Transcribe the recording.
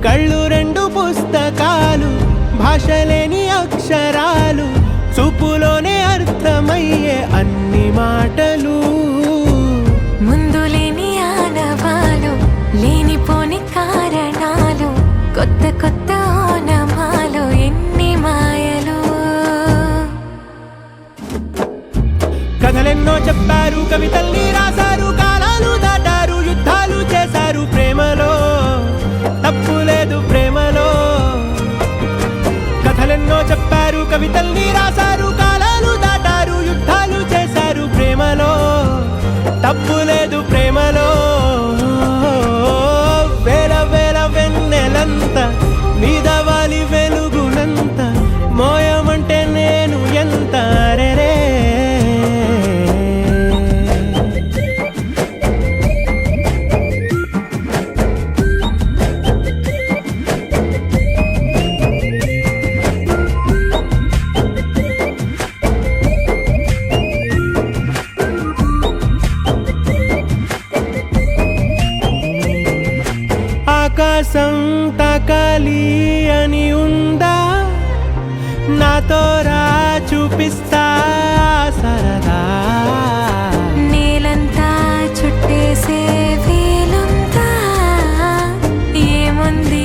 కళ్ళు రెండు పుస్తకాలు, భాషలేని అక్షరాలు, చూపులోనే అర్థమయ్యే అన్ని మాటలు. ముందు లేని ఆనవాలు, లేనిపోని కారణాలు, కొత్త కొత్త ఓనమాలు, ఎన్ని మాయలు. కథలెన్నో చెప్పారు, కవితల్ని రాశారు, కాలాలు దాటారు, యుద్ధాలు చేశారు. ప్రేమలో తప్పు లేదు, ప్రేమలో. కథలెన్నో చెప్పారు, కవితల్ని రాశారు, కాలాలు దాటారు, యుద్ధాలు చేశారు. ప్రేమలో తప్పు లేదు, ప్రేమలో. వేల వేల వెన్నెలంత మీద వాలి వెలుగునంత, మోయమంటే నేను ఎంత రే. ఆకాశం తాకాలి అని ఉందా, నాతో రా చూపిస్తా సరదా. నేలంతా చుట్టేసే వేలుంతా, ఏముంది